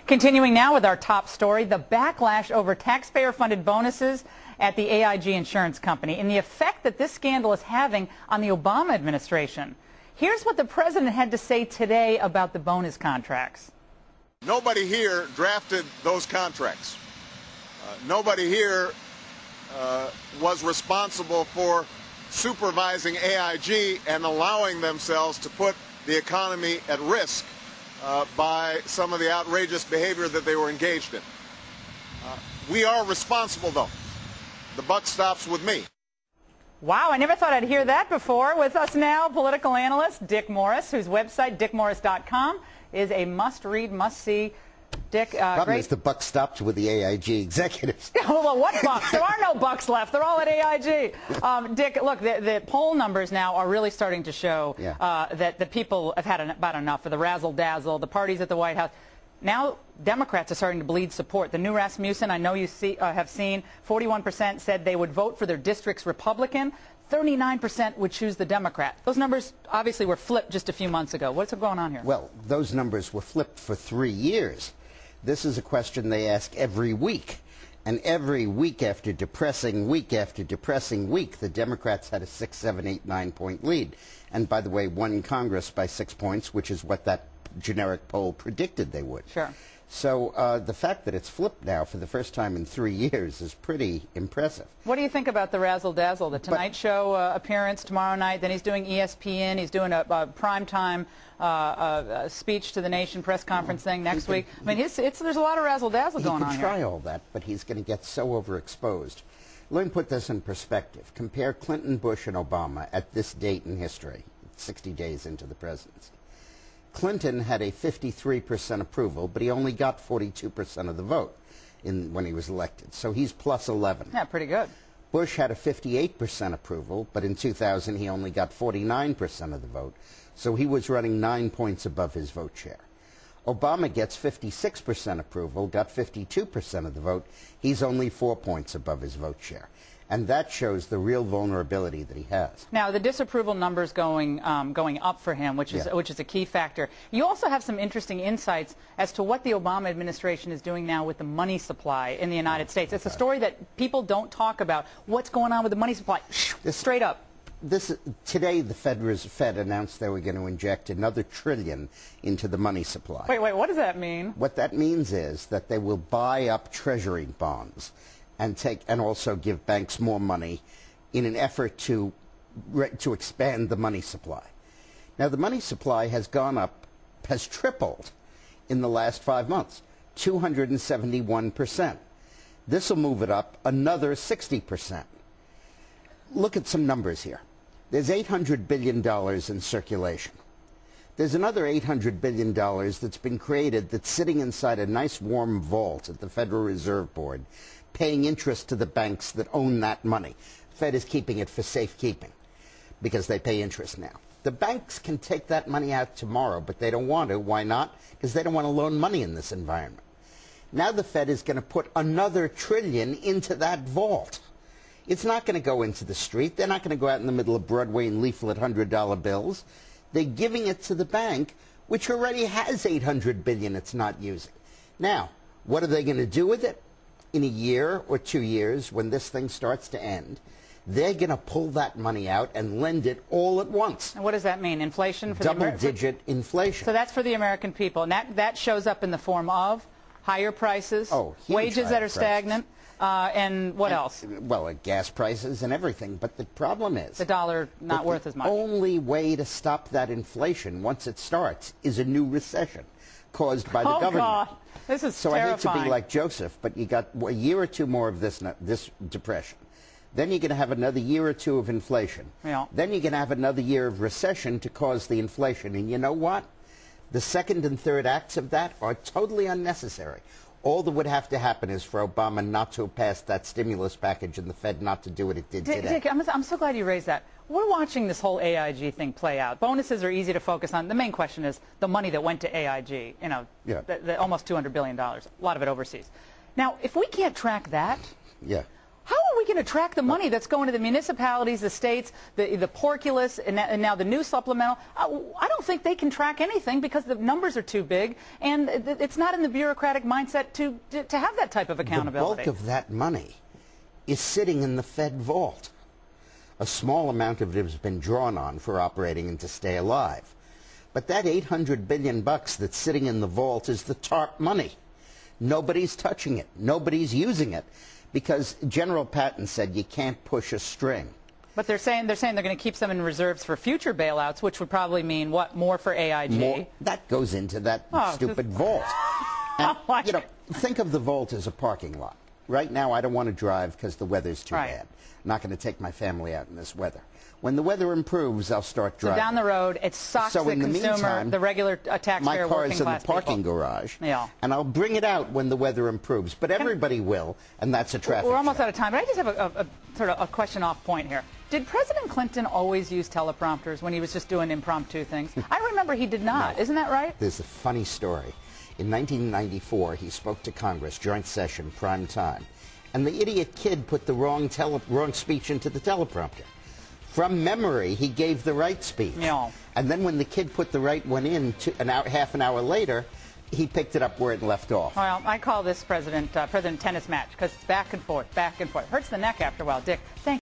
Continuing now with our top story, the backlash over taxpayer-funded bonuses at the AIG insurance company and the effect that this scandal is having on the Obama administration. Here's what the president had to say today about the bonus contracts. Nobody here drafted those contracts. Nobody here was responsible for supervising AIG and allowing themselves to put the economy at risk by some of the outrageous behavior that they were engaged in. We are responsible, though. The buck stops with me. Wow, I never thought I'd hear that before. With us now, political analyst Dick Morris, whose website, dickmorris.com, is a must-read, must-see. Dick, Problem is the buck stopped with the AIG executives. Well, what bucks? There are no bucks left. They're all at AIG. Dick, look, the poll numbers now are really starting to show that the people have had about enough of the razzle-dazzle, the parties at the White House. Now Democrats are starting to bleed support. The new Rasmussen, I know you have seen, 41% said they would vote for their district's Republican. 39% would choose the Democrat. Those numbers obviously were flipped just a few months ago. What's going on here? Well, those numbers were flipped for 3 years. This is a question they ask every week. And every week after depressing week after depressing week, the Democrats had a 6, 7, 8, 9-point lead. And by the way, won Congress by 6 points, which is what that generic poll predicted they would. Sure. So the fact that it's flipped now for the first time in 3 years is pretty impressive. What do you think about the razzle-dazzle, the Tonight Show appearance tomorrow night? Then he's doing ESPN. He's doing a primetime speech to the nation, press conference thing next week. I mean, there's a lot of razzle-dazzle going on here. He can try all that, but he's going to get so overexposed. Let me put this in perspective. Compare Clinton, Bush, and Obama at this date in history, 60 days into the presidency. Clinton had a 53% approval, but he only got 42% of the vote when he was elected. So he's plus 11. Yeah, pretty good. Bush had a 58% approval, but in 2000 he only got 49% of the vote. So he was running 9 points above his vote share. Obama gets 56% approval, got 52% of the vote. He's only 4 points above his vote share. And that shows the real vulnerability that he has. Now, the disapproval numbers going up for him, which is a key factor. You also have some interesting insights as to what the Obama administration is doing now with the money supply in the United States. It's a story that people don't talk about. What's going on with the money supply? Straight up. Today, the Fed announced they were going to inject another $1 trillion into the money supply. Wait, what does that mean? What that means is that they will buy up Treasury bonds and also give banks more money in an effort to expand the money supply. Now, the money supply has gone up, has tripled in the last 5 months, 271%. This will move it up another 60%. Look at some numbers here. There's $800 billion in circulation. There's another $800 billion that's been created that's sitting inside a nice warm vault at the Federal Reserve Board, paying interest to the banks that own that money. The Fed is keeping it for safekeeping because they pay interest now. The banks can take that money out tomorrow, but they don't want to. Why not? Because they don't want to loan money in this environment. Now the Fed is going to put another $1 trillion into that vault. It's not going to go into the street. They're not going to go out in the middle of Broadway and leaflet $100 bills. They're giving it to the bank, which already has $800 billion it's not using. Now, what are they going to do with it? In a year or 2 years, when this thing starts to end, they're going to pull that money out and lend it all at once. And what does that mean? Inflation? For double-digit inflation. So that's for the American people. And that shows up in the form of higher prices, wages that are stagnant, and what else? Well, gas prices and everything. But the problem is the dollar not worth as much. The only way to stop that inflation, once it starts, is a new recession caused by the government. God. This is so terrifying. I hate to be like Joseph, but you got a year or two more of this depression. Then you're going to have another year or two of inflation. Yeah. Then you're going to have another year of recession to cause the inflation. And you know what? The second and third acts of that are totally unnecessary. All that would have to happen is for Obama not to have passed that stimulus package and the Fed not to do what it did today. Dick, I'm so glad you raised that. We're watching this whole AIG thing play out. Bonuses are easy to focus on. The main question is the money that went to AIG, the almost $200 billion, a lot of it overseas. Now, if we can't track that, how are we going to track the money that's going to the municipalities, the states, the porculus, and now the new supplemental? I don't think they can track anything because the numbers are too big, and it's not in the bureaucratic mindset to have that type of accountability. The bulk of that money is sitting in the Fed vault. A small amount of it has been drawn on for operating and to stay alive. But that $800 billion that's sitting in the vault is the TARP money. Nobody's touching it. Nobody's using it because General Patton said you can't push a string. But they're saying they're going to keep some in reserves for future bailouts, which would probably mean what? More for AIG? More, that goes into that stupid vault. And, you know, think of the vault as a parking lot. Right now, I don't want to drive because the weather's too bad. I'm not going to take my family out in this weather. When the weather improves, I'll start driving. So down the road, it sucks the consumer, meantime, the regular taxpayer, my car working is in class the parking people. garage, Yeah. and I'll bring it out when the weather improves. But everybody will, and that's a traffic We're almost jam. out of time, but I just have a sort of a question off point here. Did President Clinton always use teleprompters when he was just doing impromptu things? I remember he did not. No. Isn't that right? There's a funny story. In 1994, he spoke to Congress, joint session, prime time, and the idiot kid put the wrong speech into the teleprompter. From memory, he gave the right speech. Yeah. And then when the kid put the right one in half an hour later, he picked it up where it left off. Well, I call this President tennis match because it's back and forth, back and forth. Hurts the neck after a while. Dick, thank you.